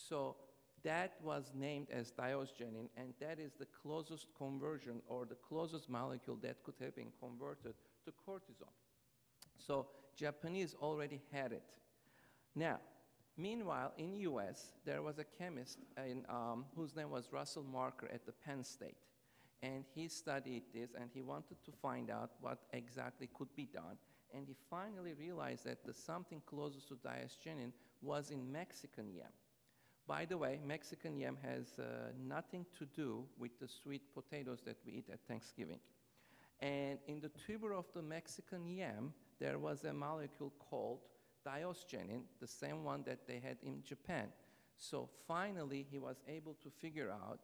So that was named as diosgenin, and that is the closest conversion or the closest molecule that could have been converted to cortisone. So Japanese already had it. Now, meanwhile, in US, there was a chemist whose name was Russell Marker at the Penn State. And he studied this, and he wanted to find out what exactly could be done. And he finally realized that the something closest to diosgenin was in Mexican yam. By the way, Mexican yam has nothing to do with the sweet potatoes that we eat at Thanksgiving. And in the tuber of the Mexican yam, there was a molecule called diosgenin, the same one that they had in Japan. So finally, he was able to figure out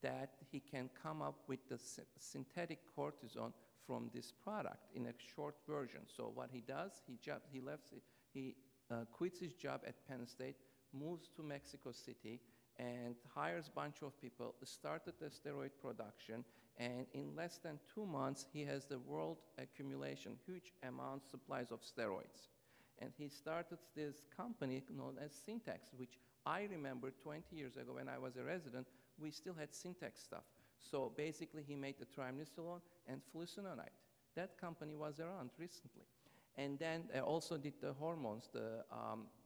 that he can come up with the synthetic cortisone from this product in a short version. So what he does, he quits his job at Penn State, moves to Mexico City, and hires a bunch of people, started the steroid production, and in less than 2 months, he has the world accumulation, huge amounts, supplies of steroids. And he started this company known as Syntax, which I remember 20 years ago when I was a resident, we still had Syntax stuff. So basically, he made the triamcinolone and fluocinolone. That company was around recently. And then also did the hormones, the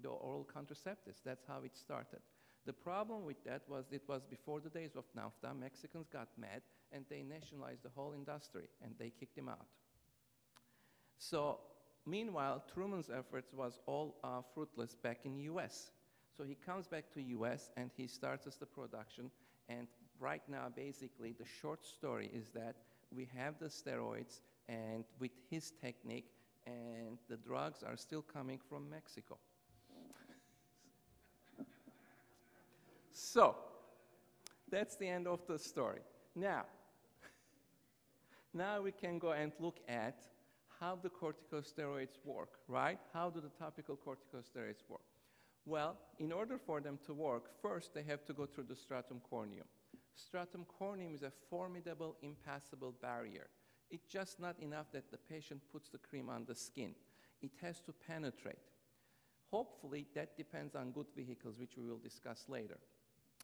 oral contraceptives. That's how it started. The problem with that was it was before the days of NAFTA. Mexicans got mad, and they nationalized the whole industry, and they kicked him out. So meanwhile, Truman's efforts was all fruitless back in US. So he comes back to US, and he starts the production. And right now, basically, the short story is that we have the steroids, and with his technique, and the drugs are still coming from Mexico. So that's the end of the story. Now we can go and look at how the corticosteroids work, right? How do the topical corticosteroids work? Well, in order for them to work, first they have to go through the stratum corneum. Stratum corneum is a formidable, impassable barrier. It's just not enough that the patient puts the cream on the skin. It has to penetrate. Hopefully, that depends on good vehicles, which we will discuss later.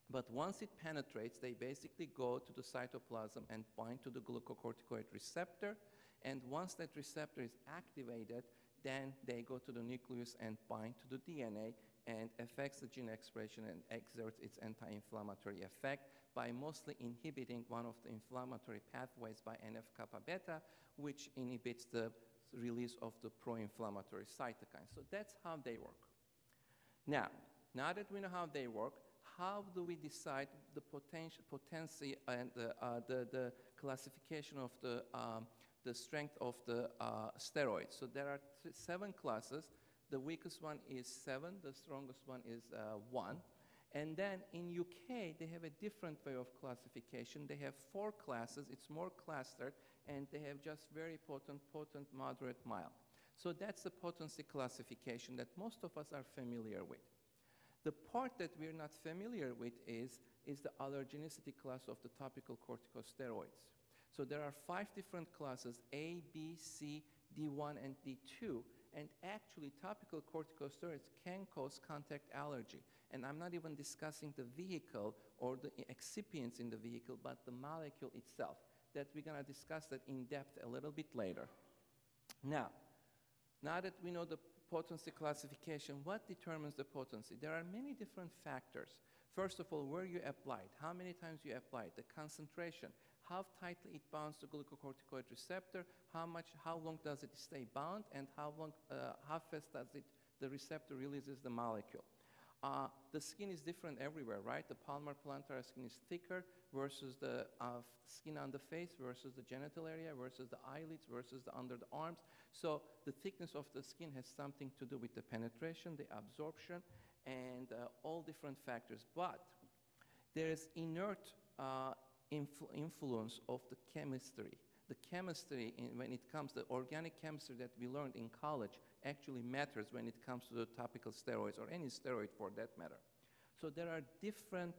But once it penetrates, they basically go to the cytoplasm and bind to the glucocorticoid receptor. And once that receptor is activated, then they go to the nucleus and bind to the DNA and affects the gene expression and exerts its anti-inflammatory effect by mostly inhibiting one of the inflammatory pathways by NF-kappa beta, which inhibits the release of the pro-inflammatory cytokines. So that's how they work. Now that we know how they work, how do we decide the potency and the classification of the strength of the steroids? So there are 7 classes. The weakest one is 7. The strongest one is 1. And then in UK, they have a different way of classification. They have 4 classes. It's more clustered, and they have just very potent, moderate, mild. So that's the potency classification that most of us are familiar with. The part that we're not familiar with is the allergenicity class of the topical corticosteroids. So there are 5 different classes, A, B, C, D1, and D2. And actually, topical corticosteroids can cause contact allergy. And I'm not even discussing the vehicle or the excipients in the vehicle, but the molecule itself. That we're going to discuss that in depth a little bit later. Now that we know the potency classification, what determines the potency? There are many different factors. First of all, where you apply it, how many times you apply it, the concentration, how tightly it binds to glucocorticoid receptor, how long does it stay bound, and how fast does the receptor releases the molecule. The skin is different everywhere, right? The palmar plantar skin is thicker versus the skin on the face versus the genital area versus the eyelids versus the under the arms. So the thickness of the skin has something to do with the penetration, the absorption, and all different factors. But there is inert influence of the chemistry. The chemistry, when it comes to organic chemistry that we learned in college, actually matters when it comes to the topical steroids or any steroid for that matter. So there are different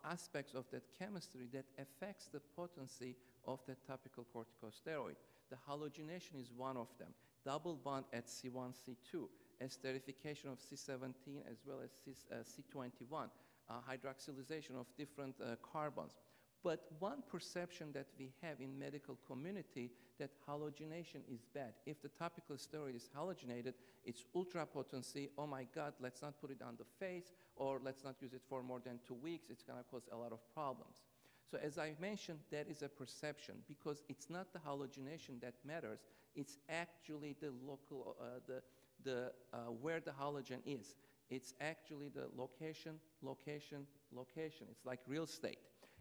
aspects of that chemistry that affects the potency of the topical corticosteroid. The halogenation is one of them. Double bond at C1, C2. esterification of C17 as well as C21, hydroxylation of different carbons. But one perception that we have in medical community that halogenation is bad. If the topical steroid is halogenated, it's ultra potency. Oh my God, let's not put it on the face, or let's not use it for more than 2 weeks. It's going to cause a lot of problems. So as I mentioned, that is a perception because it's not the halogenation that matters. It's actually the local, where the halogen is. It's actually the location, location, location. It's like real estate.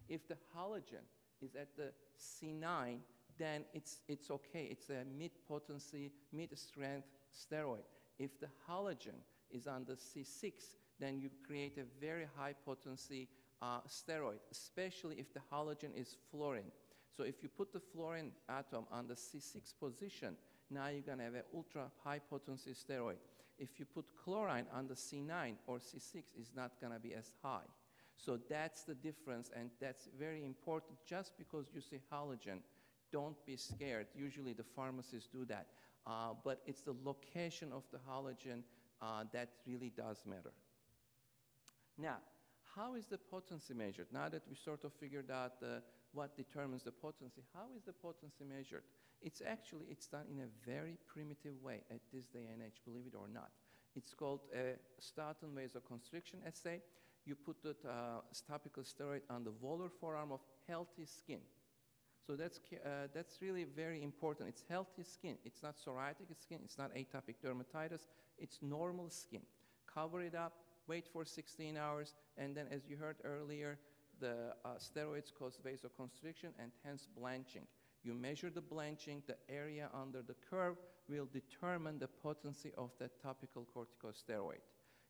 If the halogen is at the C9, then it's okay. It's a mid-potency, mid-strength steroid. If the halogen is on the C6, then you create a very high-potency steroid, especially if the halogen is fluorine. So if you put the fluorine atom on the C6 position, now you're going to have an ultra-high-potency steroid. If you put chlorine on the C9 or C6, it's not going to be as high. So that's the difference, and that's very important. Just because you see halogen, don't be scared. Usually the pharmacists do that. But it's the location of the halogen that really does matter. Now, how is the potency measured? Now that we sort of figured out what determines the potency, how is the potency measured? It's done in a very primitive way at this day and age, believe it or not. It's called a statin vasoconstriction assay. You put the topical steroid on the volar forearm of healthy skin. So that's really very important. It's healthy skin. It's not psoriatic skin. It's not atopic dermatitis. It's normal skin. Cover it up, wait for 16 hours, and then as you heard earlier, the steroids cause vasoconstriction and hence blanching. You measure the blanching, the area under the curve will determine the potency of that topical corticosteroid.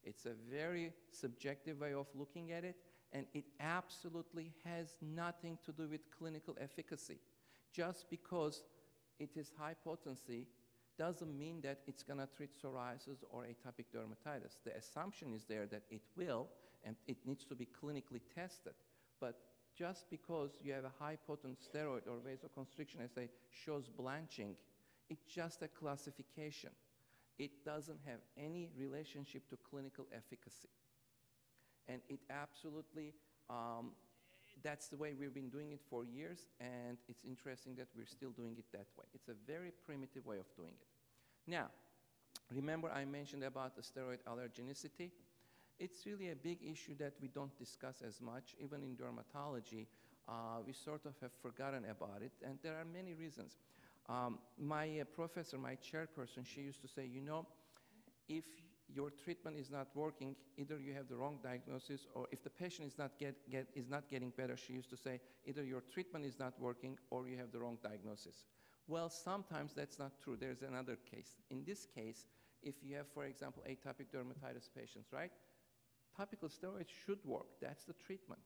It's a very subjective way of looking at it, and it absolutely has nothing to do with clinical efficacy. Just because it is high potency doesn't mean that it's going to treat psoriasis or atopic dermatitis. The assumption is there that it will, and it needs to be clinically tested. But just because you have a high potent steroid or vasoconstriction assay shows blanching, it's just a classification. It doesn't have any relationship to clinical efficacy. And it absolutely, that's the way we've been doing it for years, and it's interesting that we're still doing it that way. It's a very primitive way of doing it. Now, remember I mentioned about the steroid allergenicity? It's really a big issue that we don't discuss as much, even in dermatology. We sort of have forgotten about it, and there are many reasons. My professor, my chairperson, she used to say, you know, if your treatment is not working, either you have the wrong diagnosis, or if the patient is not getting better, she used to say, either your treatment is not working or you have the wrong diagnosis. Well, sometimes that's not true. There's another case. In this case, if you have, for example, atopic dermatitis patients, right? Topical steroids should work. That's the treatment.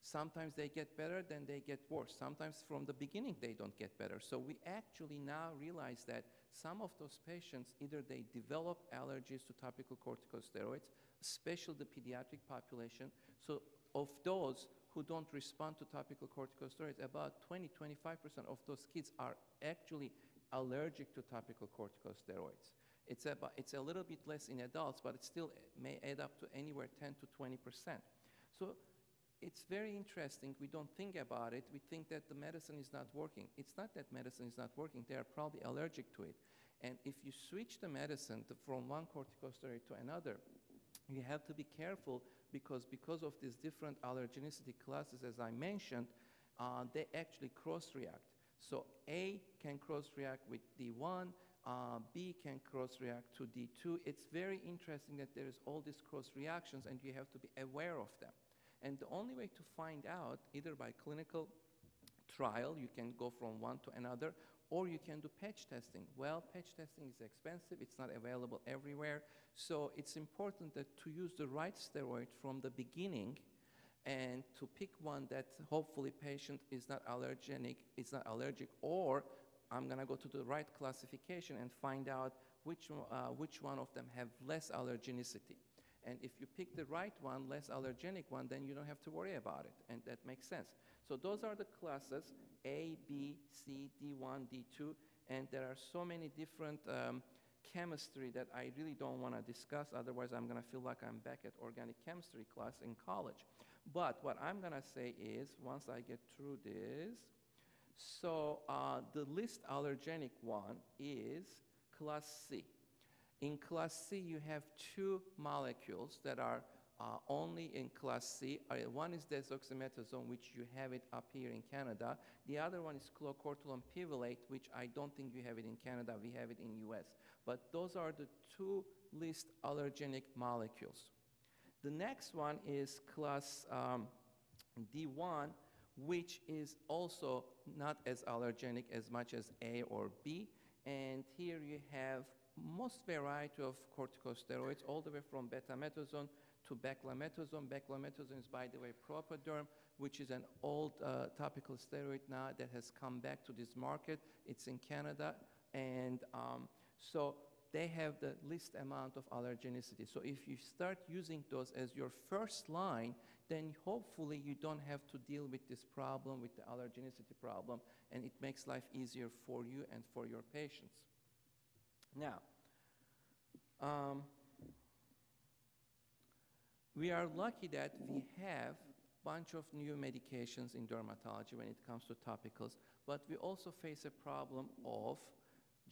Sometimes they get better, then they get worse. Sometimes from the beginning they don't get better. So we actually now realize that some of those patients, either they develop allergies to topical corticosteroids, especially the pediatric population. So of those who don't respond to topical corticosteroids, about 20-25% of those kids are actually allergic to topical corticosteroids. It's a little bit less in adults, but it still may add up to anywhere 10 to 20%. So it's very interesting. We don't think about it. We think that the medicine is not working. It's not that medicine is not working. They are probably allergic to it. And if you switch the medicine from one corticosteroid to another, you have to be careful because of these different allergenicity classes, as I mentioned, they actually cross-react. So A can cross-react with D1, B can cross-react to D2. It's very interesting that there is all these cross-reactions, and you have to be aware of them. And the only way to find out, either by clinical trial, you can go from one to another, or you can do patch testing. Well, patch testing is expensive. It's not available everywhere. So it's important that to use the right steroid from the beginning and to pick one that hopefully patient is not allergic, or I'm going to go to the right classification and find out which one of them have less allergenicity. And if you pick the right one, less allergenic one, then you don't have to worry about it, and that makes sense. So those are the classes, A, B, C, D1, D2, and there are so many different chemistry that I really don't want to discuss. Otherwise, I'm going to feel like I'm back at organic chemistry class in college. But what I'm going to say is, once I get through this, so the least allergenic one is class C. In class C, you have two molecules that are only in class C. One is desoxymetazone, which you have it up here in Canada. The other one is chlorcortilone pivalate, which I don't think you have it in Canada. We have it in US. But those are the two least allergenic molecules. The next one is class D1, which is also not as allergenic as much as A or B. And here you have most variety of corticosteroids, all the way from betamethasone to beclometazone. Beclometazone is, by the way, Propoderm, which is an old topical steroid now that has come back to this market. It's in Canada, and so they have the least amount of allergenicity. So if you start using those as your first line, then hopefully you don't have to deal with this problem, with the allergenicity problem, and it makes life easier for you and for your patients. Now, we are lucky that we have a bunch of new medications in dermatology when it comes to topicals, but we also face a problem of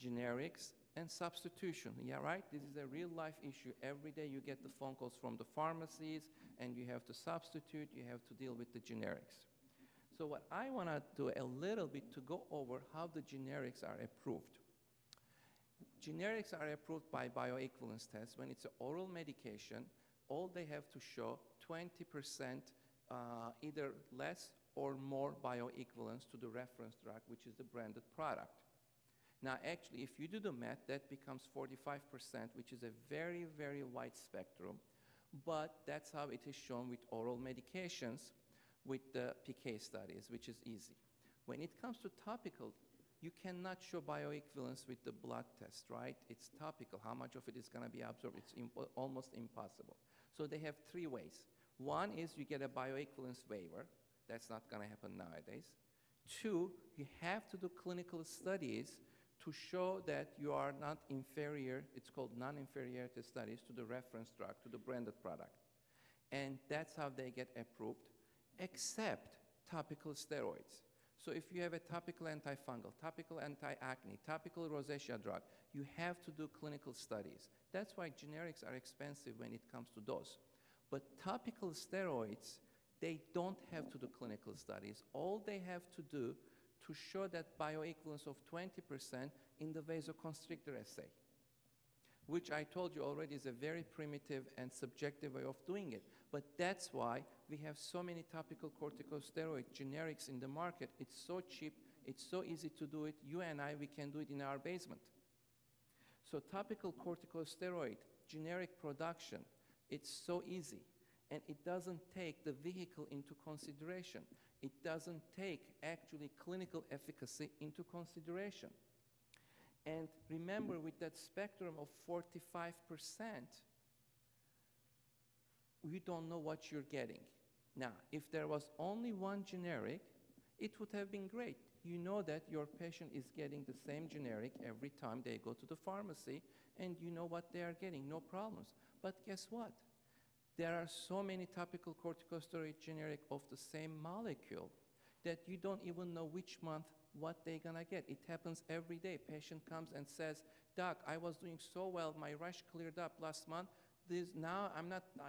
generics and substitution. Yeah, right? This is a real life issue. Every day you get the phone calls from the pharmacies, and you have to substitute, you have to deal with the generics. So what I want to do a little bit to go over how the generics are approved. Generics are approved by bioequivalence tests. When it's an oral medication, all they have to show 20% either less or more bioequivalence to the reference drug, which is the branded product. Now, actually, if you do the math, that becomes 45%, which is a very, very wide spectrum. But that's how it is shown with oral medications with the PK studies, which is easy. When it comes to topical, you cannot show bioequivalence with the blood test, right? It's topical. How much of it is going to be absorbed? It's almost impossible. So they have three ways. One is you get a bioequivalence waiver. That's not going to happen nowadays. Two, you have to do clinical studies to show that you are not inferior. It's called non-inferiority studies to the reference drug, to the branded product. And that's how they get approved, except topical steroids. So if you have a topical antifungal, topical anti-acne, topical rosacea drug, you have to do clinical studies. That's why generics are expensive when it comes to those. But topical steroids, they don't have to do clinical studies. All they have to do to show that bioequivalence of 20% in the vasoconstrictor assay, which I told you already is a very primitive and subjective way of doing it. But that's why we have so many topical corticosteroid generics in the market. It's so cheap, it's so easy to do it. You and I, we can do it in our basement. So topical corticosteroid generic production, it's so easy. And it doesn't take the vehicle into consideration. It doesn't take actually clinical efficacy into consideration. And remember, with that spectrum of 45%, you don't know what you're getting. Now, if there was only one generic, it would have been great. You know that your patient is getting the same generic every time they go to the pharmacy, and you know what they are getting, no problems. But guess what? There are so many topical corticosteroid generic of the same molecule that you don't even know which month what they're gonna get. It happens every day. Patient comes and says, "Doc, I was doing so well, my rash cleared up last month. Now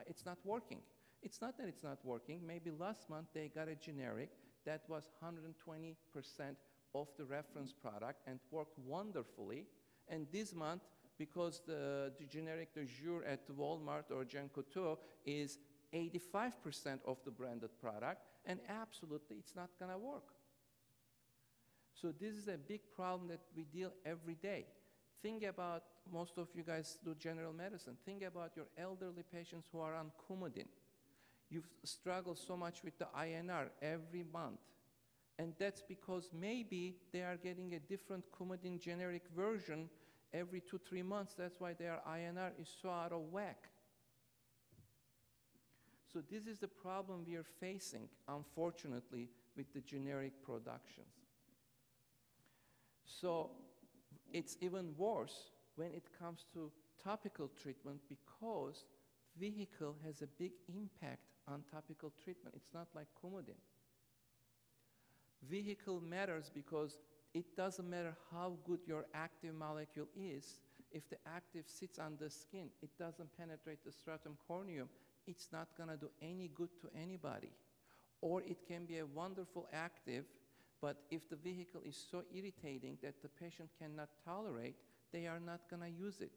it's not working." It's not that it's not working. Maybe last month they got a generic that was 120% of the reference product and worked wonderfully. And this month, because the generic de jour at Walmart or Jean Coutu is 85% of the branded product, and absolutely it's not gonna work. So this is a big problem that we deal every day. Think about, most of you guys do general medicine. Think about your elderly patients who are on Coumadin. You've struggled so much with the INR every month. And that's because maybe they are getting a different Coumadin generic version every 2-3 months. That's why their INR is so out of whack. So this is the problem we are facing, unfortunately, with the generic productions. So it's even worse when it comes to topical treatment, because vehicle has a big impact on topical treatment. It's not like Coumadin. Vehicle matters because it doesn't matter how good your active molecule is. If the active sits on the skin, it doesn't penetrate the stratum corneum, it's not going to do any good to anybody. Or it can be a wonderful active, but if the vehicle is so irritating that the patient cannot tolerate, they are not going to use it.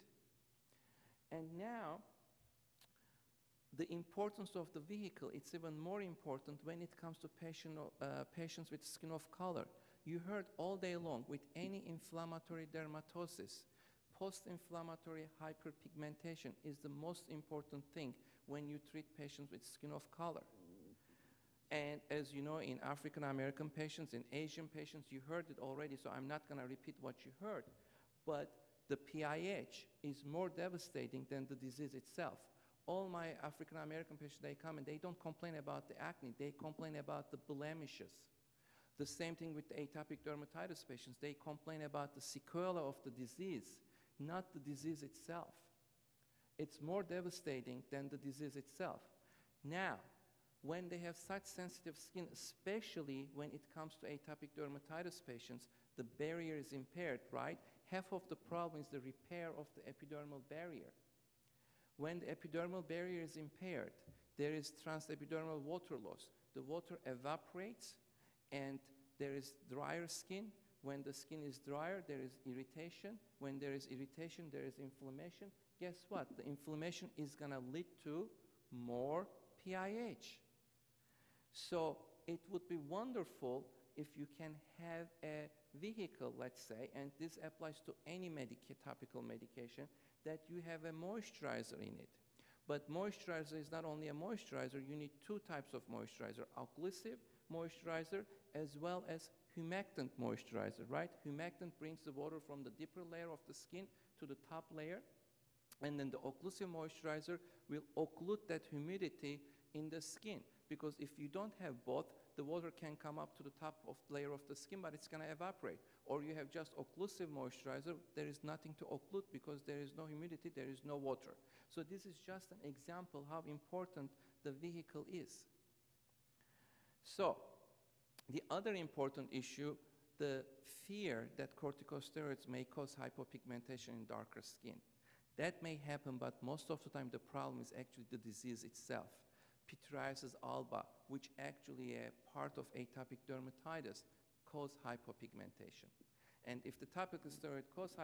And now, the importance of the vehicle, it's even more important when it comes to patients with skin of color. You heard all day long, with any inflammatory dermatosis, post-inflammatory hyperpigmentation is the most important thing when you treat patients with skin of color. And as you know, in African American patients, in Asian patients, you heard it already, so I'm not going to repeat what you heard. But the PIH is more devastating than the disease itself. All my African American patients, they come and they don't complain about the acne, they complain about the blemishes. The same thing with the atopic dermatitis patients, they complain about the sequelae of the disease, not the disease itself. It's more devastating than the disease itself. Now, when they have such sensitive skin, especially when it comes to atopic dermatitis patients, the barrier is impaired, right? Half of the problem is the repair of the epidermal barrier. When the epidermal barrier is impaired, there is transepidermal water loss. The water evaporates and there is drier skin. When the skin is drier, there is irritation. When there is irritation, there is inflammation. Guess what? The inflammation is going to lead to more PIH. So it would be wonderful if you can have a vehicle, let's say, and this applies to any topical medication, that you have a moisturizer in it. But moisturizer is not only a moisturizer, you need two types of moisturizer, occlusive moisturizer as well as humectant moisturizer, right? Humectant brings the water from the deeper layer of the skin to the top layer, and then the occlusive moisturizer will occlude that humidity in the skin, because if you don't have both, the water can come up to the top of the layer of the skin, but it's going to evaporate. Or you have just occlusive moisturizer, there is nothing to occlude because there is no humidity, there is no water. So this is just an example how important the vehicle is. So the other important issue, the fear that corticosteroids may cause hypopigmentation in darker skin. That may happen, but most of the time the problem is actually the disease itself. Pityriasis alba, which actually a part of atopic dermatitis, cause hypopigmentation. And if the topical steroid cause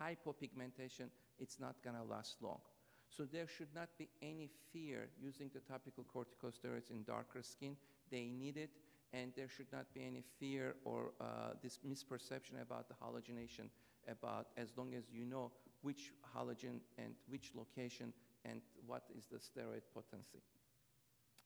hypopigmentation, it's not going to last long. So there should not be any fear using the topical corticosteroids in darker skin. They need it, and there should not be any fear or this misperception about the halogenation, about as long as you know which halogen and which location and what is the steroid potency.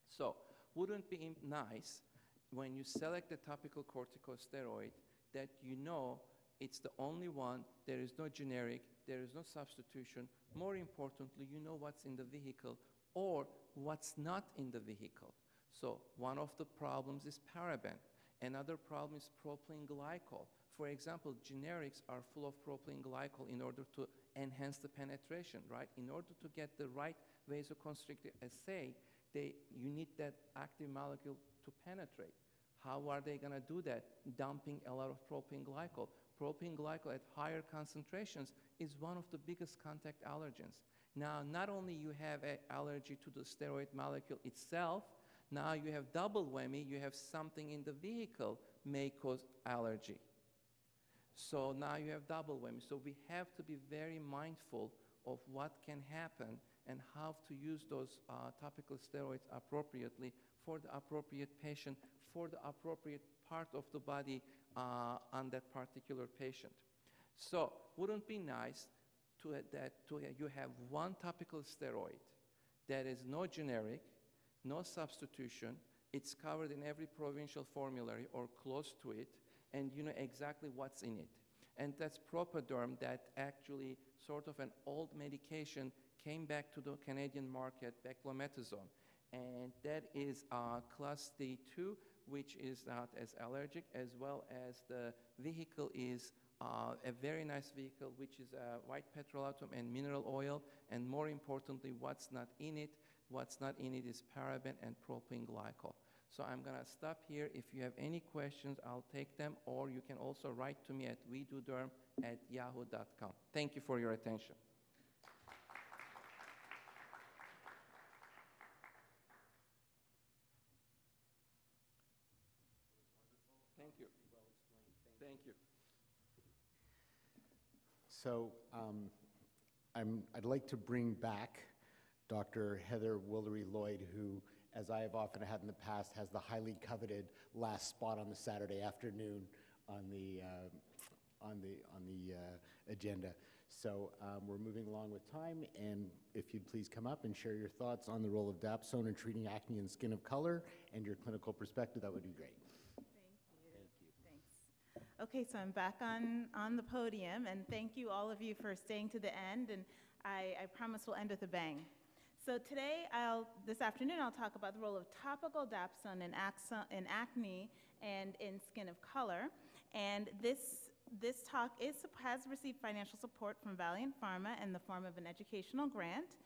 So, wouldn't it be nice when you select a topical corticosteroid that you know it's the only one, there is no generic, there is no substitution. More importantly, you know what's in the vehicle or what's not in the vehicle. So, one of the problems is paraben. Another problem is propylene glycol. For example, generics are full of propylene glycol in order to enhance the penetration, right? In order to get the right vasoconstrictor assay, you need that active molecule to penetrate. How are they going to do that? Dumping a lot of propylene glycol. Propylene glycol at higher concentrations is one of the biggest contact allergens. Now, not only you have an allergy to the steroid molecule itself, now you have double whammy, you have something in the vehicle may cause allergy. So now you have double whammy. So we have to be very mindful of what can happen and how to use those topical steroids appropriately for the appropriate patient, for the appropriate part of the body on that particular patient. So wouldn't it be nice you have one topical steroid that is no generic, no substitution, it's covered in every provincial formulary or close to it, and you know exactly what's in it. And that's Propaderm, that actually sort of an old medication came back to the Canadian market, beclometasone. And that is class D2, which is not as allergic, as well as the vehicle is a very nice vehicle, which is a white petrolatum and mineral oil, and more importantly, what's not in it. What's not in it is paraben and propylene glycol. So I'm going to stop here. If you have any questions, I'll take them, or you can also write to me at wedoderm@yahoo.com. Thank you for your attention. Thank you. Well explained. Thank you. So I'd like to bring back Dr. Heather Woolery-Lloyd, who, as I have often had in the past, has the highly coveted last spot on the Saturday afternoon on the agenda. So we're moving along with time, and if you'd please come up and share your thoughts on the role of dapsone in treating acne and skin of color and your clinical perspective, that would be great. Thank you. Thanks. Okay, so I'm back on the podium, and thank you, all of you, for staying to the end, and I promise we'll end with a bang. So today, this afternoon, I'll talk about the role of topical dapsone in acne and in skin of color. And this talk has received financial support from Valiant Pharma in the form of an educational grant.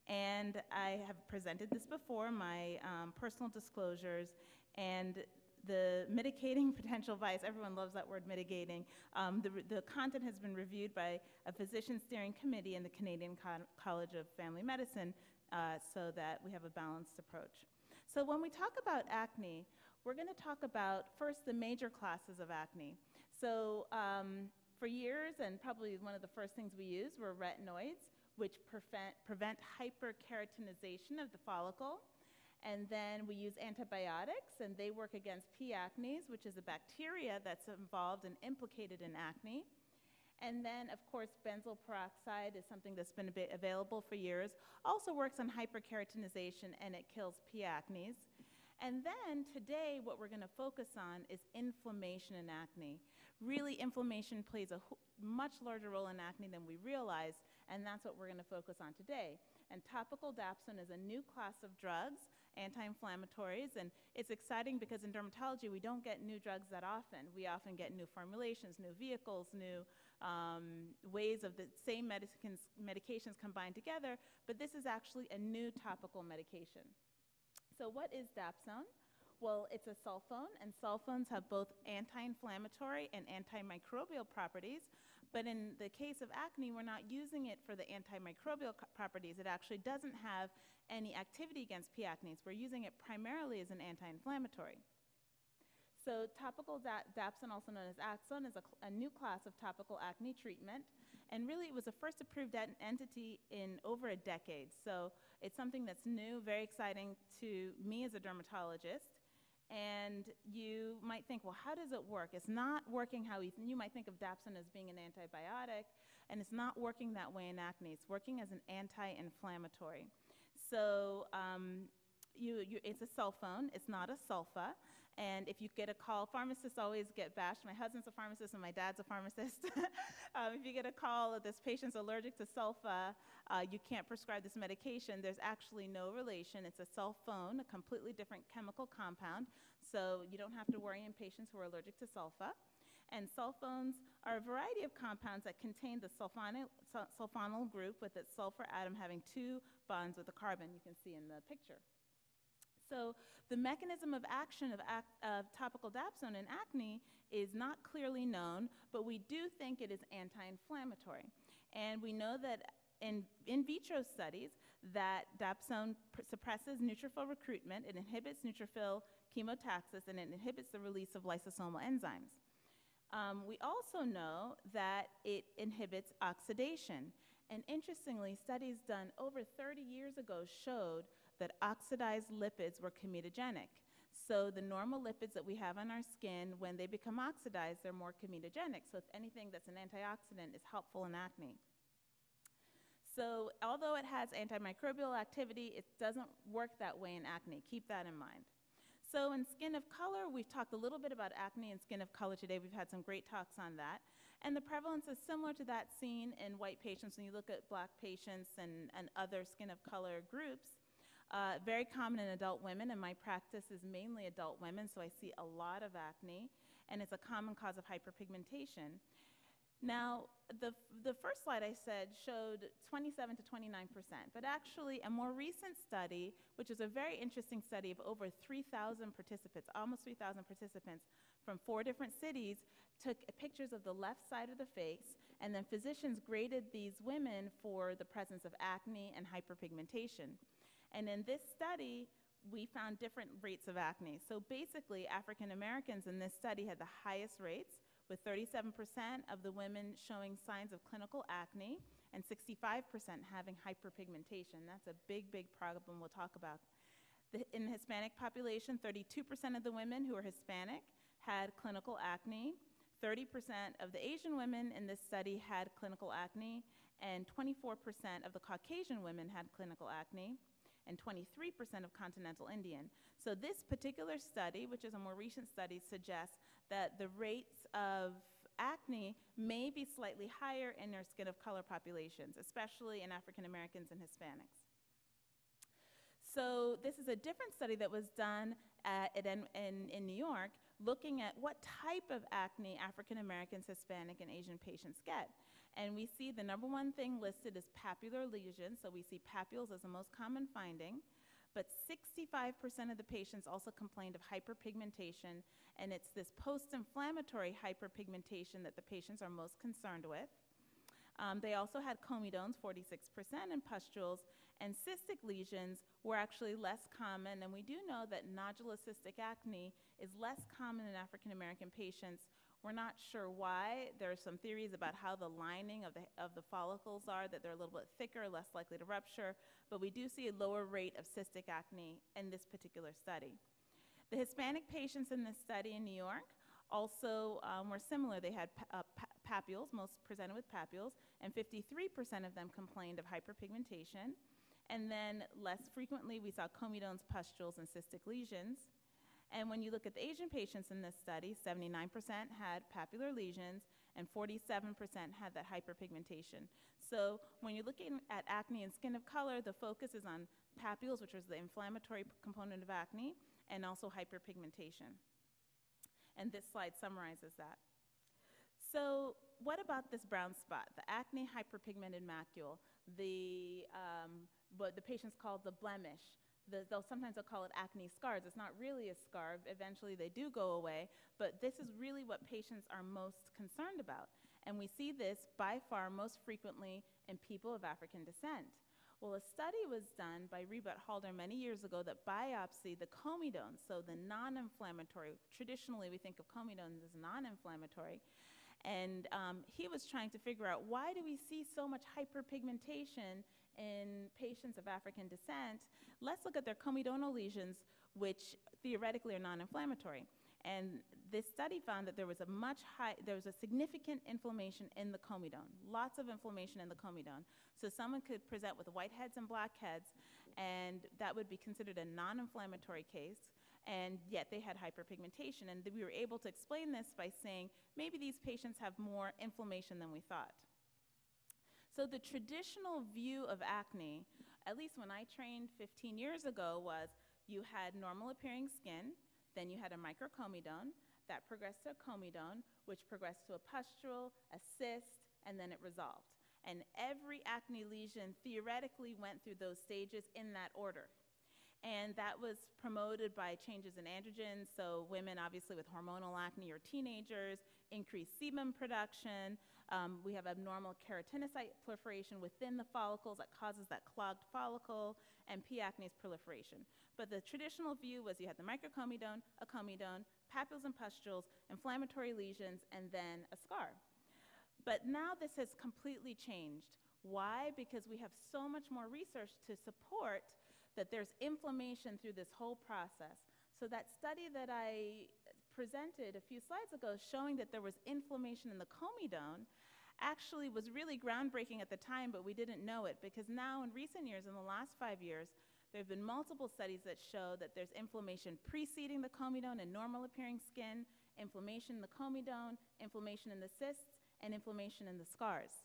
And I have presented this before, my personal disclosures, and the mitigating potential bias. Everyone loves that word, mitigating. The content has been reviewed by a physician steering committee in the Canadian College of Family Medicine, so that we have a balanced approach. So when we talk about acne, we're going to talk about first the major classes of acne. So for years, and probably one of the first things we used were retinoids, which prevent hyperkeratinization of the follicle. And then we use antibiotics, and they work against P. acnes, which is a bacteria that's involved and implicated in acne. And then, of course, benzoyl peroxide is something that's been available for years. Also works on hyperkeratinization, and it kills P. acnes. And then today, what we're going to focus on is inflammation in acne. Really, inflammation plays a much larger role in acne than we realize, and that's what we're going to focus on today. And topical dapsone is a new class of drugs, anti-inflammatories, and it's exciting because in dermatology, we don't get new drugs that often. We often get new formulations, new vehicles, new ways of the same medications combined together, but this is actually a new topical medication. So what is dapsone? Well, it's a sulfone, and sulfones have both anti-inflammatory and antimicrobial properties, but in the case of acne, we're not using it for the antimicrobial properties. It actually doesn't have any activity against P. acnes. We're using it primarily as an anti-inflammatory. So topical dapsone, also known as Axone, is a new class of topical acne treatment. And really, it was the first approved entity in over a decade. So it's something that's new, very exciting to me as a dermatologist. And you might think, well, how does it work? It's not working how you might think of dapsone as being an antibiotic, and it's not working that way in acne. It's working as an anti-inflammatory. So it's a sulfone. It's not a sulfa. And if you get a call, pharmacists always get bashed. My husband's a pharmacist and my dad's a pharmacist. If you get a call that this patient's allergic to sulfa, you can't prescribe this medication, there's actually no relation. It's a sulfone, a completely different chemical compound, so you don't have to worry in patients who are allergic to sulfa. And sulfones are a variety of compounds that contain the sulfonyl group with its sulfur atom having two bonds with a carbon, you can see in the picture. So the mechanism of action of topical dapsone in acne is not clearly known, but we do think it is anti-inflammatory. And we know that in vitro studies that dapsone suppresses neutrophil recruitment, it inhibits neutrophil chemotaxis, and it inhibits the release of lysosomal enzymes. We also know that it inhibits oxidation. And interestingly, studies done over 30 years ago showed that oxidized lipids were comedogenic. So the normal lipids that we have on our skin, when they become oxidized, they're more comedogenic. So if anything that's an antioxidant is helpful in acne. So although it has antimicrobial activity, it doesn't work that way in acne. Keep that in mind. So in skin of color, we've talked a little bit about acne and skin of color today. We've had some great talks on that. And the prevalence is similar to that seen in white patients when you look at black patients and other skin of color groups. Very common in adult women, and my practice is mainly adult women, so I see a lot of acne, and it's a common cause of hyperpigmentation. Now, the first slide I said showed 27 to 29%, but actually a more recent study, which is a very interesting study of over 3,000 participants, almost 3,000 participants from 4 different cities, took pictures of the left side of the face, and then physicians graded these women for the presence of acne and hyperpigmentation. And in this study, we found different rates of acne. So basically, African Americans in this study had the highest rates, with 37% of the women showing signs of clinical acne and 65% having hyperpigmentation. That's a big, big problem we'll talk about. In the Hispanic population, 32% of the women who are Hispanic had clinical acne. 30% of the Asian women in this study had clinical acne, and 24% of the Caucasian women had clinical acne, and 23% of Continental Indian. So this particular study, which is a more recent study, suggests that the rates of acne may be slightly higher in their skin of color populations, especially in African Americans and Hispanics. So this is a different study that was done in New York, looking at what type of acne African Americans, Hispanic, and Asian patients get. And we see the number one thing listed is papular lesions, so we see papules as the most common finding, but 65% of the patients also complained of hyperpigmentation, and it's this post-inflammatory hyperpigmentation that the patients are most concerned with. They also had comedones, 46%, and pustules, and cystic lesions were actually less common, and we do know that nodular cystic acne is less common in African American patients. We're not sure why. There are some theories about how the lining of the follicles are, that they're a little bit thicker, less likely to rupture, but we do see a lower rate of cystic acne in this particular study. The Hispanic patients in this study in New York also were similar. They had papules, most presented with papules, and 53% of them complained of hyperpigmentation. And then less frequently, we saw comedones, pustules, and cystic lesions. And when you look at the Asian patients in this study, 79% had papular lesions and 47% had that hyperpigmentation. So when you're looking at acne and skin of color, the focus is on papules, which is the inflammatory component of acne, and also hyperpigmentation. And this slide summarizes that. So what about this brown spot, the acne hyperpigmented macule, what the patients call the blemish? Sometimes they'll call it acne scars. It's not really a scar. Eventually they do go away, but this is really what patients are most concerned about. And we see this by far most frequently in people of African descent. Well, a study was done by Rebut Halder many years ago that biopsied the comedones, so the non-inflammatory. Traditionally, we think of comedones as non-inflammatory. And he was trying to figure out, why do we see so much hyperpigmentation in patients of African descent? Let's look at their comedonal lesions, which theoretically are non-inflammatory. And this study found that there was a significant inflammation in the comedone, lots of inflammation in the comedone. So someone could present with whiteheads and blackheads, and that would be considered a non-inflammatory case, and yet they had hyperpigmentation. And we were able to explain this by saying, maybe these patients have more inflammation than we thought. So the traditional view of acne, at least when I trained 15 years ago, was you had normal appearing skin, then you had a microcomedone, that progressed to a comedone, which progressed to a pustule, a cyst, and then it resolved. And every acne lesion theoretically went through those stages in that order. And that was promoted by changes in androgens, so women obviously with hormonal acne or teenagers, increased sebum production. We have abnormal keratinocyte proliferation within the follicles that causes that clogged follicle, and P. acnes proliferation. But the traditional view was you had the microcomedone, a comedone, papules and pustules, inflammatory lesions, and then a scar. But now this has completely changed. Why? Because we have so much more research to support that there's inflammation through this whole process. So that study that I presented a few slides ago showing that there was inflammation in the comedone actually was really groundbreaking at the time, but we didn't know it, because now in recent years, in the last 5 years, there have been multiple studies that show that there's inflammation preceding the comedone in normal appearing skin, inflammation in the comedone, inflammation in the cysts, and inflammation in the scars.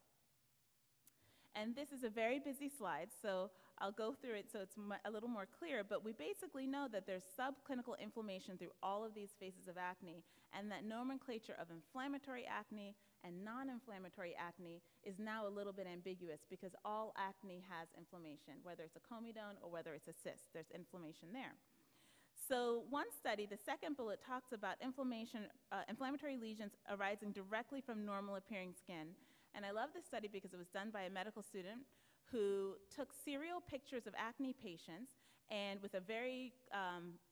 And this is a very busy slide, so I'll go through it so it's a little more clear, but we basically know that there's subclinical inflammation through all of these phases of acne, and that nomenclature of inflammatory acne and non-inflammatory acne is now a little bit ambiguous because all acne has inflammation, whether it's a comedone or whether it's a cyst, there's inflammation there. So one study, the second bullet, talks about inflammatory lesions arising directly from normal appearing skin. And I love this study because it was done by a medical student who took serial pictures of acne patients and with a very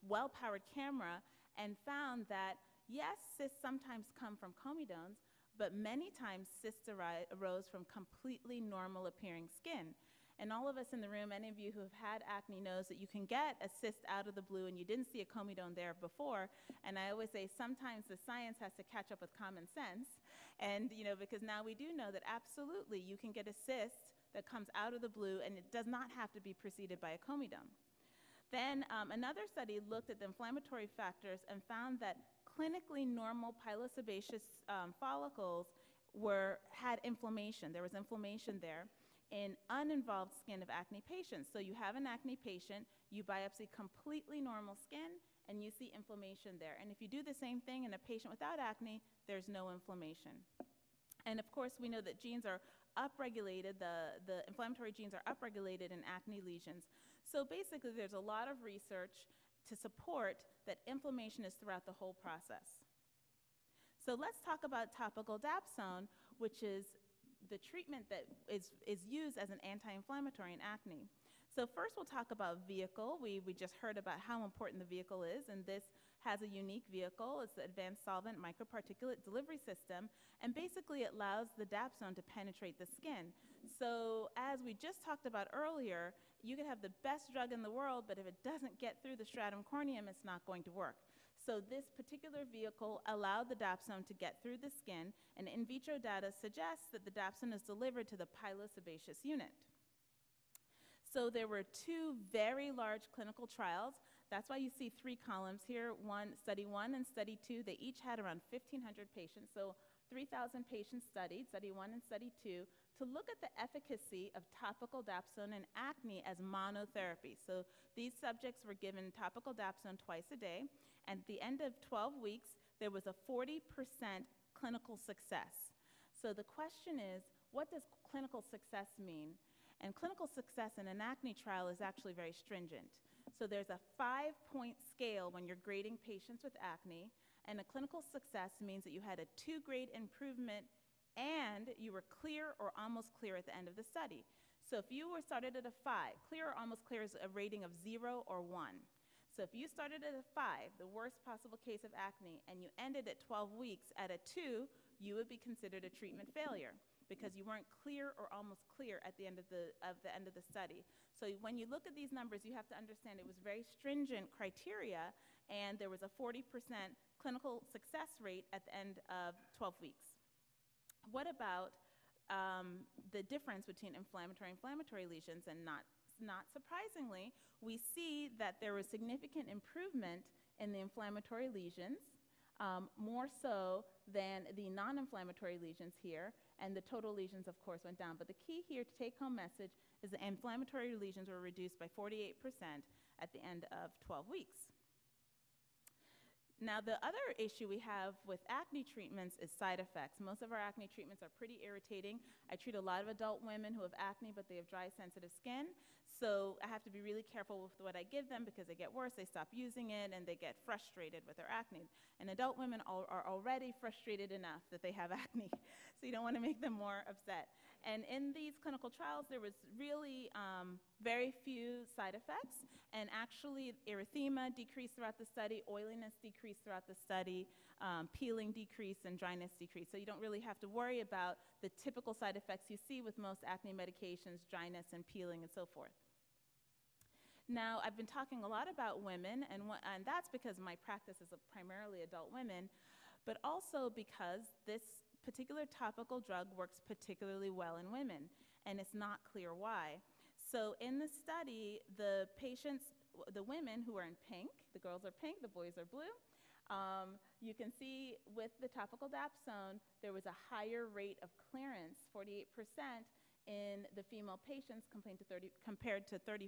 well-powered camera, and found that, yes, cysts sometimes come from comedones, but many times cysts arose from completely normal appearing skin. And all of us in the room, any of you who have had acne, knows that you can get a cyst out of the blue and you didn't see a comedone there before. And I always say sometimes the science has to catch up with common sense. And, because now we do know that absolutely you can get a cyst that comes out of the blue and it does not have to be preceded by a comedone. Then another study looked at the inflammatory factors and found that clinically normal pilosebaceous follicles had inflammation. There was inflammation there in uninvolved skin of acne patients. So you have an acne patient, you biopsy completely normal skin, and you see inflammation there. And if you do the same thing in a patient without acne, there's no inflammation. And of course, we know that genes are upregulated, the inflammatory genes are upregulated in acne lesions. So basically, there's a lot of research to support that inflammation is throughout the whole process. So let's talk about topical dapsone, which is the treatment that is used as an anti-inflammatory in acne. So first we'll talk about vehicle. We just heard about how important the vehicle is, and this has a unique vehicle. It's the Advanced Solvent Microparticulate Delivery System, and basically it allows the dapsone to penetrate the skin. So as we just talked about earlier, you could have the best drug in the world, but if it doesn't get through the stratum corneum, it's not going to work. So this particular vehicle allowed the dapsone to get through the skin, and in vitro data suggests that the dapsone is delivered to the pilosebaceous unit. So there were two very large clinical trials. That's why you see three columns here, study 1 and study 2. They each had around 1,500 patients, so 3,000 patients studied, study 1 and study 2, to look at the efficacy of topical dapsone in acne as monotherapy. So these subjects were given topical dapsone twice a day, and at the end of 12 weeks, there was a 40% clinical success. So the question is, what does clinical success mean? And clinical success in an acne trial is actually very stringent. So there's a 5-point scale when you're grading patients with acne, and a clinical success means that you had a 2-grade improvement and you were clear or almost clear at the end of the study. So if you were started at a 5, clear or almost clear is a rating of 0 or 1. So if you started at a 5, the worst possible case of acne, and you ended at 12 weeks at a 2, you would be considered a treatment failure because you weren't clear or almost clear at the end of the study. So when you look at these numbers, you have to understand it was very stringent criteria, and there was a 40% clinical success rate at the end of 12 weeks. What about the difference between inflammatory lesions and not surprisingly, we see that there was significant improvement in the inflammatory lesions, more so than the non-inflammatory lesions here, and the total lesions, of course, went down. But the key here to take-home message is the inflammatory lesions were reduced by 48% at the end of 12 weeks. Now, the other issue we have with acne treatments is side effects. Most of our acne treatments are pretty irritating. I treat a lot of adult women who have acne, but they have dry, sensitive skin. So I have to be really careful with what I give them because they get worse, they stop using it, and they get frustrated with their acne. And adult women are already frustrated enough that they have acne, so you don't want to make them more upset. And in these clinical trials, there was really very few side effects, and actually erythema decreased throughout the study, oiliness decreased throughout the study, peeling decreased, and dryness decreased. So you don't really have to worry about the typical side effects you see with most acne medications, dryness and peeling and so forth. Now, I've been talking a lot about women, and that's because my practice is primarily adult women, but also because this particular topical drug works particularly well in women, and it's not clear why. So in the study, the women who are in pink, the girls are pink, the boys are blue, you can see with the topical dapsone, there was a higher rate of clearance, 48%, in the female patients compared to 34%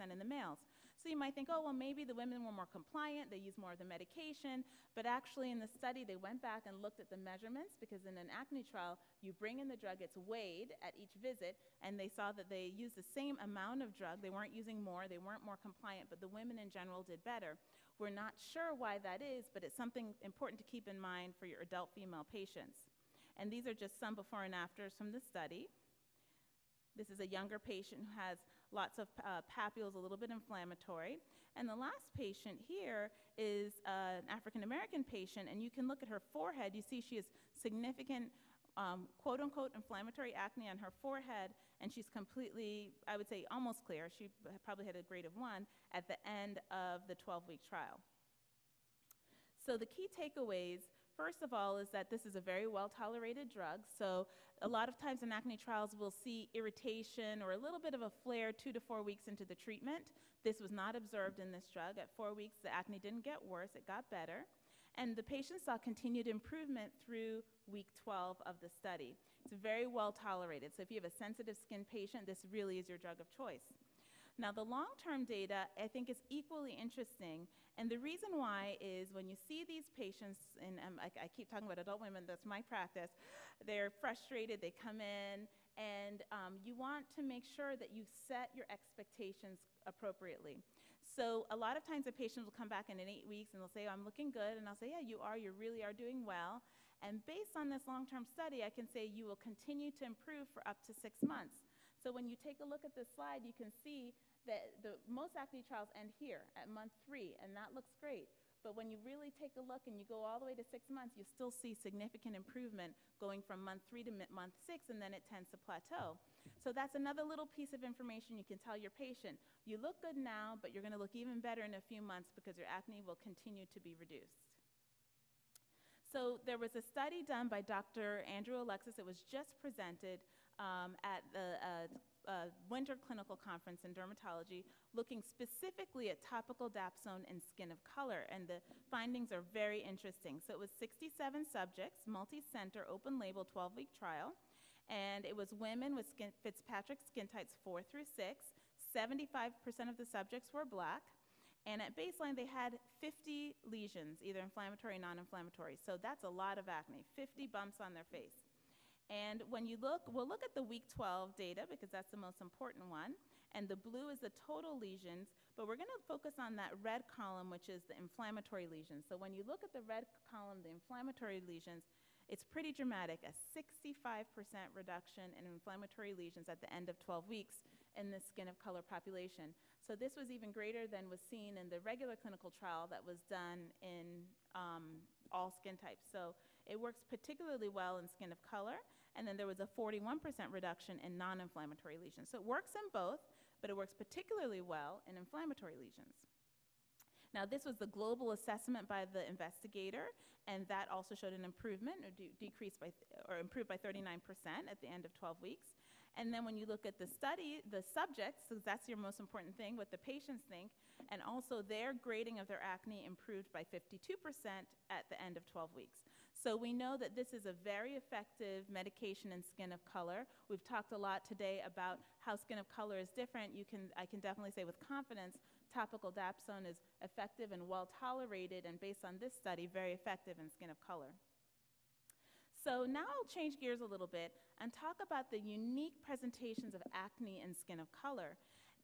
in the males. So you might think, oh, well, maybe the women were more compliant, they used more of the medication, but actually in the study, they went back and looked at the measurements, because in an acne trial, you bring in the drug, it's weighed at each visit, and they saw that they used the same amount of drug. They weren't using more, they weren't more compliant, but the women in general did better. We're not sure why that is, but it's something important to keep in mind for your adult female patients. And these are just some before and afters from the study. This is a younger patient who has lots of papules, a little bit inflammatory. And the last patient here is an African-American patient, and you can look at her forehead. You see she has significant quote-unquote inflammatory acne on her forehead, and she's completely, I would say, almost clear. She probably had a grade of 1 at the end of the 12-week trial. So the key takeaways, first of all, is that this is a very well-tolerated drug. So a lot of times in acne trials, we'll see irritation or a little bit of a flare 2 to 4 weeks into the treatment. This was not observed in this drug. At 4 weeks, the acne didn't get worse, it got better. And the patients saw continued improvement through week 12 of the study. It's very well tolerated. So if you have a sensitive skin patient, this really is your drug of choice. Now, the long-term data, I think, is equally interesting, and the reason why is when you see these patients, and I keep talking about adult women, that's my practice, they're frustrated, they come in, and you want to make sure that you set your expectations appropriately. So a lot of times the patients will come back in 8 weeks and they'll say, oh, I'm looking good, and I'll say, yeah, you really are doing well, and based on this long-term study, I can say you will continue to improve for up to 6 months. So when you take a look at this slide, you can see that most acne trials end here at month 3, and that looks great. But when you really take a look and you go all the way to 6 months, you still see significant improvement going from month 3 to month 6, and then it tends to plateau. So that's another little piece of information you can tell your patient. You look good now, but you're going to look even better in a few months because your acne will continue to be reduced. So there was a study done by Dr. Andrew Alexis. It was just presented at the Winter Clinical Conference in Dermatology, looking specifically at topical dapsone and skin of color, and the findings are very interesting. So it was 67 subjects, multi-center, open-label, 12-week trial, and it was women with Fitzpatrick skin types 4 through 6. 75% of the subjects were Black, and at baseline they had 50 lesions, either inflammatory or non-inflammatory. So that's a lot of acne, 50 bumps on their face. And when you look, we'll look at the week 12 data because that's the most important one. And the blue is the total lesions, but we're going to focus on that red column, which is the inflammatory lesions. So when you look at the red column, the inflammatory lesions, it's pretty dramatic, a 65% reduction in inflammatory lesions at the end of 12 weeks in the skin of color population. So this was even greater than was seen in the regular clinical trial that was done in all skin types. So it works particularly well in skin of color, and then there was a 41% reduction in non-inflammatory lesions. So it works in both, but it works particularly well in inflammatory lesions. Now, this was the global assessment by the investigator, and that also showed an improvement, or improved by 39% at the end of 12 weeks. And then when you look at the study, the subjects, so that's your most important thing, what the patients think, and also their grading of their acne improved by 52% at the end of 12 weeks. So we know that this is a very effective medication in skin of color. We've talked a lot today about how skin of color is different. I can definitely say with confidence, topical dapsone is effective and well tolerated, and based on this study, very effective in skin of color. So now I'll change gears a little bit and talk about the unique presentations of acne and skin of color.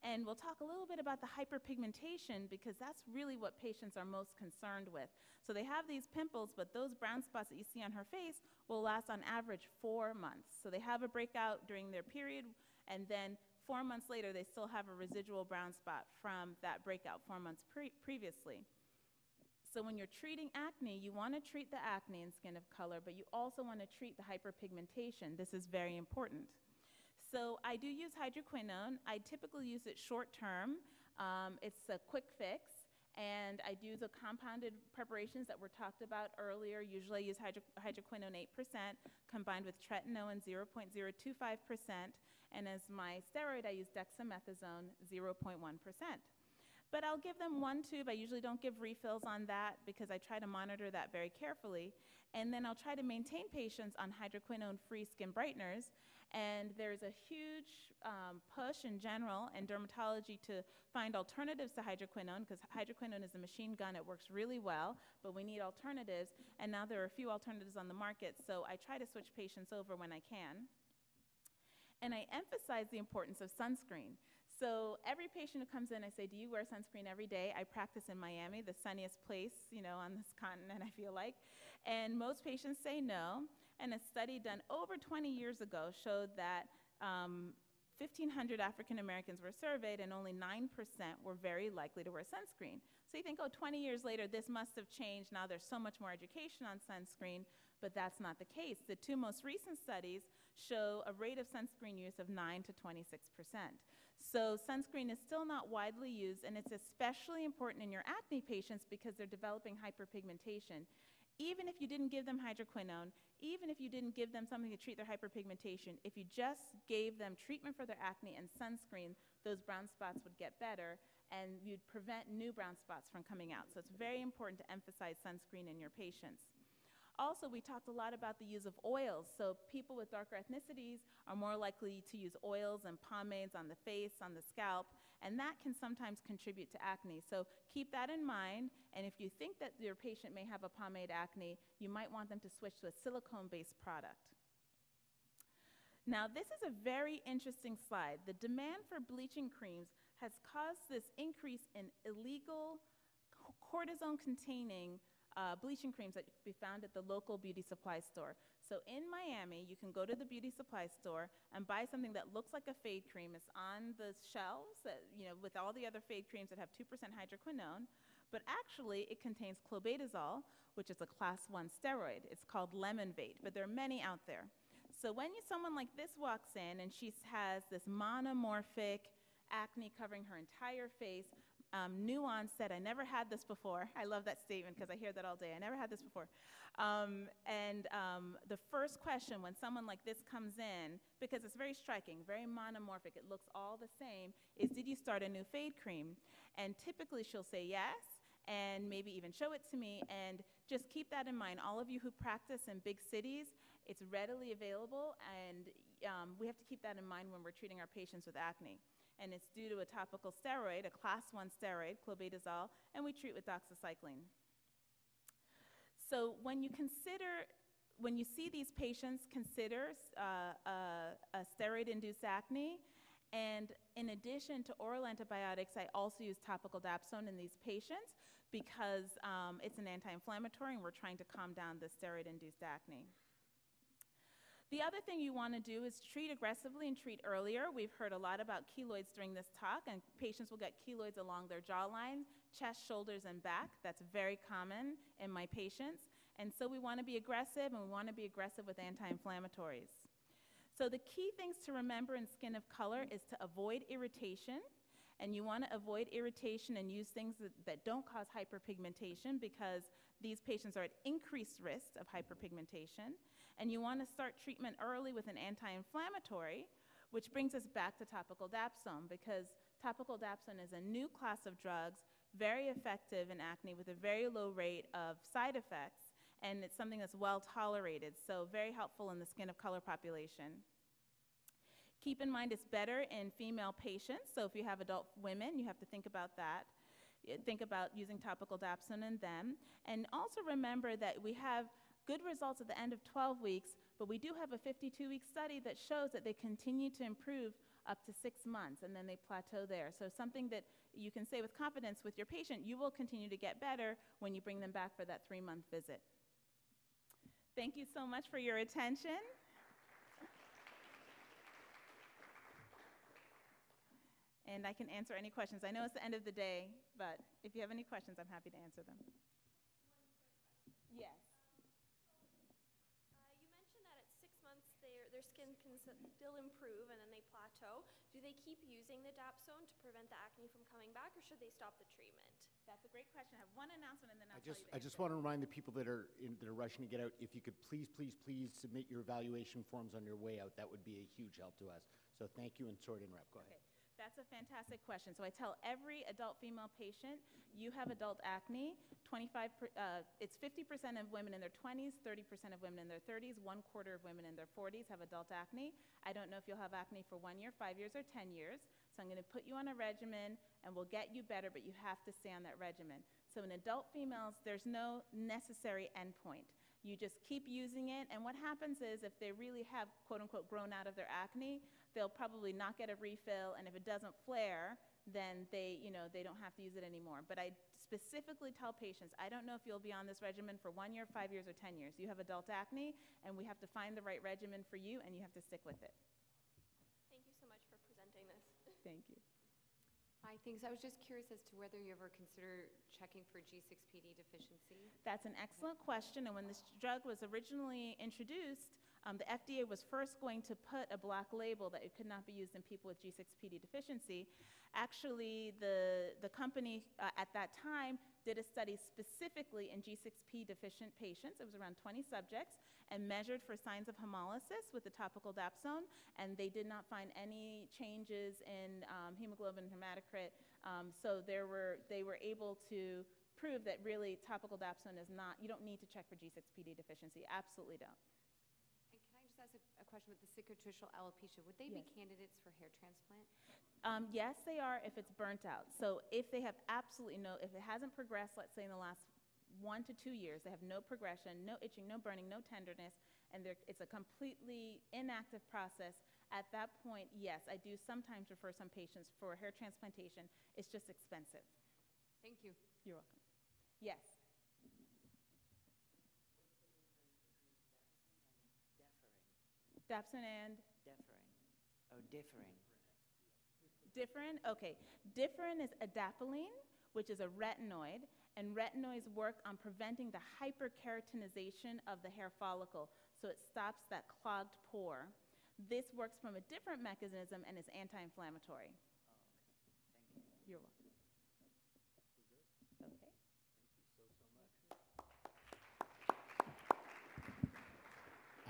And we'll talk a little bit about the hyperpigmentation because that's really what patients are most concerned with. So they have these pimples, but those brown spots that you see on her face will last on average 4 months. So they have a breakout during their period, and then 4 months later, they still have a residual brown spot from that breakout 4 months previously. So when you're treating acne, you want to treat the acne and skin of color, but you also want to treat the hyperpigmentation. This is very important. So I do use hydroquinone. I typically use it short term. It's a quick fix, and I do the compounded preparations that were talked about earlier. Usually I use hydroquinone 8% combined with tretinoin 0.025%, and as my steroid I use dexamethasone 0.1%. But I'll give them one tube. I usually don't give refills on that because I try to monitor that very carefully. And then I'll try to maintain patients on hydroquinone-free skin brighteners. And there's a huge push in general in dermatology to find alternatives to hydroquinone, because hydroquinone is a machine gun. It works really well, but we need alternatives. And now there are a few alternatives on the market, so I try to switch patients over when I can. And I emphasize the importance of sunscreen. So every patient who comes in, I say, do you wear sunscreen every day? I practice in Miami, the sunniest place, on this continent, I feel like. And most patients say no. And a study done over 20 years ago showed that 1,500 African Americans were surveyed, and only 9% were very likely to wear sunscreen. So you think, oh, 20 years later, this must have changed. Now there's so much more education on sunscreen, but that's not the case. The two most recent studies show a rate of sunscreen use of 9 to 26%. So sunscreen is still not widely used, and it's especially important in your acne patients because they're developing hyperpigmentation. Even if you didn't give them hydroquinone, even if you didn't give them something to treat their hyperpigmentation, if you just gave them treatment for their acne and sunscreen, those brown spots would get better, and you'd prevent new brown spots from coming out. So it's very important to emphasize sunscreen in your patients. Also, we talked a lot about the use of oils. So people with darker ethnicities are more likely to use oils and pomades on the face, on the scalp, and that can sometimes contribute to acne. So keep that in mind, and if you think that your patient may have a pomade acne, you might want them to switch to a silicone-based product. Now, this is a very interesting slide. The demand for bleaching creams has caused this increase in illegal cortisone-containing bleaching creams that can be found at the local beauty supply store. So in Miami, you can go to the beauty supply store and buy something that looks like a fade cream. It's on the shelves, with all the other fade creams that have 2% hydroquinone, but actually it contains clobetasol, which is a class 1 steroid. It's called Lemonvate, but there are many out there. So when someone like this walks in and she has this monomorphic acne covering her entire face, new onset, I never had this before. I love that statement because I hear that all day. I never had this before. The first question when someone like this comes in, because it's very striking, very monomorphic, it looks all the same, is did you start a new fade cream? And typically she'll say yes, and maybe even show it to me. And just keep that in mind. All of you who practice in big cities, it's readily available, and we have to keep that in mind when we're treating our patients with acne. And it's due to a topical steroid, a class 1 steroid, clobetasol, and we treat with doxycycline. So when you see these patients, consider a steroid-induced acne. And in addition to oral antibiotics, I also use topical dapsone in these patients because it's an anti-inflammatory, and we're trying to calm down the steroid-induced acne. The other thing you want to do is treat aggressively and treat earlier. We've heard a lot about keloids during this talk, and patients will get keloids along their jawline, chest, shoulders, and back. That's very common in my patients. And so we want to be aggressive, and we want to be aggressive with anti-inflammatories. So the key things to remember in skin of color is to avoid irritation. And you want to avoid irritation and use things that don't cause hyperpigmentation, because these patients are at increased risk of hyperpigmentation. And you want to start treatment early with an anti-inflammatory, which brings us back to topical dapsone, because topical dapsone is a new class of drugs, very effective in acne with a very low rate of side effects, and it's something that's well tolerated, so very helpful in the skin of color population. Keep in mind it's better in female patients, so if you have adult women, you have to think about that. Think about using topical dapsone in them. And also remember that we have good results at the end of 12 weeks, but we do have a 52-week study that shows that they continue to improve up to 6 months, and then they plateau there. So something that you can say with confidence with your patient, you will continue to get better when you bring them back for that 3-month visit. Thank you so much for your attention. And I can answer any questions. I know it's the end of the day, but if you have any questions, I'm happy to answer them. Yes. You mentioned that at 6 months their skin can still improve and then they plateau. Do they keep using the dapsone to prevent the acne from coming back, or should they stop the treatment? That's a great question. I have one announcement, and then I'll tell you the I just want to remind the people that are rushing to get out, if you could please submit your evaluation forms on your way out. That would be a huge help to us. So thank you, and sorry to interrupt. Go ahead. That's That's a fantastic question. So I tell every adult female patient, you have adult acne. It's 50% of women in their 20s, 30% of women in their 30s, 1/4 of women in their 40s have adult acne. I don't know if you'll have acne for 1 year, 5 years, or 10 years. So I'm going to put you on a regimen, and we'll get you better, but you have to stay on that regimen. So in adult females, there's no necessary endpoint. You just keep using it, and what happens is if they really have, quote unquote, grown out of their acne, they'll probably not get a refill, and if it doesn't flare, then they don't have to use it anymore. But I specifically tell patients, I don't know if you'll be on this regimen for 1 year, 5 years, or 10 years. You have adult acne, and we have to find the right regimen for you, and you have to stick with it. Thank you so much for presenting this. Thank you. Hi, thanks. I was just curious as to whether you ever consider checking for G6PD deficiency. That's an excellent question, and when this drug was originally introduced, the FDA was first going to put a black label that it could not be used in people with G6PD deficiency. Actually, the company at that time did a study specifically in G6P deficient patients. It was around 20 subjects, and measured for signs of hemolysis with the topical dapsone, and they did not find any changes in hemoglobin hematocrit. So they were able to prove that really topical dapsone is not, you don't need to check for G6PD deficiency. Absolutely don't. And can I just ask a question with the cicatricial alopecia? Would they Yes. be candidates for hair transplant? Yes, they are if it's burnt out. So if they have absolutely if it hasn't progressed, let's say in the last 1 to 2 years, they have no progression, no itching, no burning, no tenderness, and it's a completely inactive process, at that point, yes, I do sometimes refer some patients for hair transplantation. It's just expensive. Thank you. You're welcome. Yes. Dapsone and? Differing. Differin? Okay. Differin is adapalene, which is a retinoid, and retinoids work on preventing the hyperkeratinization of the hair follicle, so it stops that clogged pore. This works from a different mechanism and is anti-inflammatory. Oh, okay. Thank you. You're welcome. We're good. Okay. Thank you so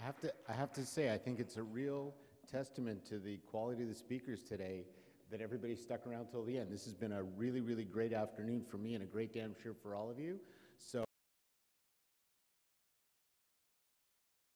much. I have to say, I think it's a real testament to the quality of the speakers today that everybody stuck around till the end. This has been a really, really great afternoon for me and a great day, I'm sure, for all of you. So.